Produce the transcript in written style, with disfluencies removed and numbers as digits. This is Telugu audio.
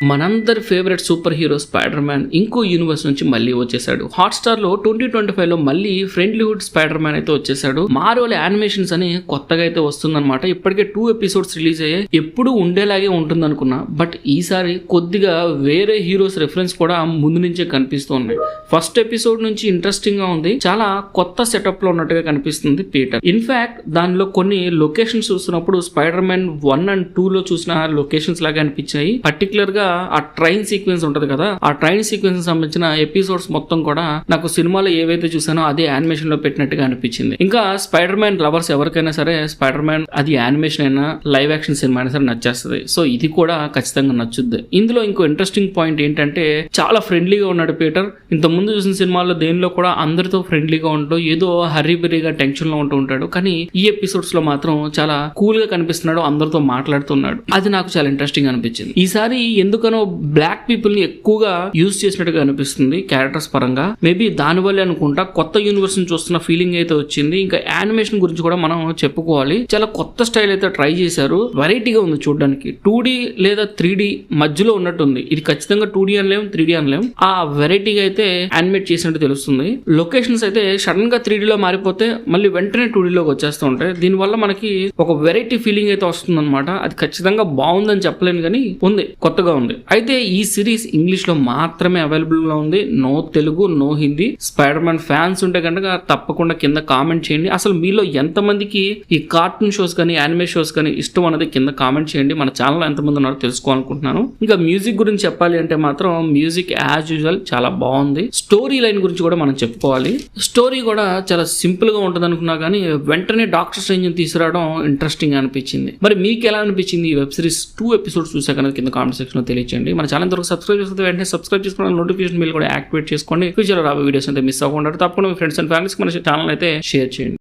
మనందరి favourite super hero spider man ఇంకో యూనివర్స్ నుంచి మళ్ళీ వచ్చేసాడు. హాట్‌స్టార్ లో 2025 లో మళ్ళీ ఫ్రెండ్లీహుడ్ స్పైడర్ మ్యాన్ అయితే వచ్చేసాడు. మార్వెల్ యానిమేషన్స్ అని కొత్తగా అయితే వస్తుందన్నమాట. ఇప్పటికే 2 ఎపిసోడ్స్ రిలీజ్ అయ్యాయి. ఎప్పుడు ఉండేలాగే ఉంటుంది అనుకున్నా, బట్ ఈసారి కొద్దిగా వేరే హీరోస్ రెఫరెన్స్ కూడా ముందు నుంచే కనిపిస్తూ ఉన్నాయి. ఫస్ట్ ఎపిసోడ్ నుంచి ఇంట్రెస్టింగ్ గా ఉంది. చాలా కొత్త సెటప్ లో ఉన్నట్టుగా కనిపిస్తుంది పీటర్. ఇన్ఫాక్ట్ దానిలో కొన్ని లొకేషన్స్ చూస్తున్నప్పుడు స్పైడర్ మ్యాన్ 1 and 2 లో చూసిన లొకేషన్స్ లాగా అనిపించాయి. పర్టికులర్ గా ఆ ట్రైన్ సీక్వెన్స్ ఉంటది కదా, ఆ ట్రైన్ సీక్వెన్స్ సంబంధించిన ఎపిసోడ్స్ మొత్తం కూడా నాకు సినిమాలో ఏవైతే చూసానో అదే యానిమేషన్ లో పెట్టినట్టుగా అనిపించింది. ఇంకా స్పైడర్ మ్యాన్ లవర్స్ ఎవరికైనా సరే స్పైడర్ మ్యాన్ అది యానిమేషన్ అయినా లైవ్ యాక్షన్ సినిమా అయినా సరే నచ్చేస్తుంది. సో ఇది కూడా ఖచ్చితంగా నచ్చుద్ది. ఇందులో ఇంకో ఇంట్రెస్టింగ్ పాయింట్ ఏంటంటే చాలా ఫ్రెండ్లీగా ఉన్నాడు పీటర్. ఇంత ముందు చూసిన సినిమాల్లో దేనిలో కూడా అందరితో ఫ్రెండ్లీగా ఉంటూ ఏదో హర్రీబెర్రీగా టెన్షన్ లో ఉంటూ ఉంటాడు. కానీ ఈ ఎపిసోడ్స్ లో మాత్రం చాలా కూల్ గా కనిపిస్తున్నాడు, అందరితో మాట్లాడుతున్నాడు. అది నాకు చాలా ఇంట్రెస్టింగ్ అనిపించింది. ఈసారి ఎందుకనో బ్లాక్ పీపుల్ ని ఎక్కువగా యూజ్ చేసినట్టుగా అనిపిస్తుంది క్యారెక్టర్స్ పరంగా. మేబీ దాని వల్లే అనుకుంటా కొత్త యూనివర్స్ ని చూస్తున్న ఫీలింగ్ అయితే వచ్చింది. ఇంకా యానిమేషన్ గురించి కూడా మనం చెప్పుకోవాలి. చాలా కొత్త స్టైల్ అయితే ట్రై చేశారు. వెరైటీగా ఉంది చూడడానికి. 2D లేదా 3D మధ్యలో ఉన్నట్టుంది. ఇది ఖచ్చితంగా 2D అనలేం, 3D అనలేం. ఆ వెరైటీగా అయితే యానిమేట్ చేసినట్టు తెలుస్తుంది. లొకేషన్స్ అయితే సడన్ గా 3D లో మారిపోతే మళ్ళీ వెంటనే 2D లోకి వచ్చేస్తూ ఉంటాయి. దీనివల్ల మనకి ఒక వెరైటీ ఫీలింగ్ అయితే వస్తుంది అనమాట. అది ఖచ్చితంగా బాగుందని చెప్పలేను కానీ ఉంది, కొత్తగా ఉంది. అయితే ఈ సిరీస్ ఇంగ్లీష్ లో మాత్రమే అవైలబుల్ గా ఉంది. No Telugu, no Hindi. Spider Man fans ఉంటే కనుక తప్పకుండా కింద కామెంట్ చేయండి. అసలు మీలో ఎంతమందికి ఈ కార్టూన్ షోస్ కానీ యానిమే షోస్ కానీ ఇష్టం అనేది కింద కామెంట్ చేయండి. మన ఛానల్ ఎంతమంది ఉన్నారో తెలుసుకోవాలనుకుంటున్నాను. ఇంకా మ్యూజిక్ గురించి చెప్పాలి అంటే మాత్రం మ్యూజిక్ యాజ్ యూజువల్ చాలా బాగుంది. స్టోరీ లైన్ గురించి కూడా మనం చెప్పుకోవాలి. స్టోరీ కూడా చాలా సింపుల్ గా ఉంటుంది అనుకున్నా కానీ వెంటనే డాక్టర్ స్ట్రేంజ్ తీసుకురావడం ఇంట్రెస్టింగ్ అనిపించింది. మరి మీకు ఎలా అనిపించింది ఈ వెబ్ సిరీస్? 2 ఎపిసోడ్స్ చూసాక కింద కామెంట్ సెక్షన్ లో తెలియజేయండి. మన ఛానల్ వరకు సబ్స్క్రైబ్ చేస్తే వెంటనే సబ్స్క్రైబ్ చేసుకుని నోటిఫికేషన్ బిల్ కూడా యాక్టివేట్ చేసుకోండి. ఫ్యూచర్ రాబోయే వీడియోస్ అయితే మిస్ అవ్వకుండా తప్పకుండా మీ ఫ్రెండ్స్ అండ్ ఫ్యామిలీస్ మన ఛానల్ అయితే షేర్ చేయండి.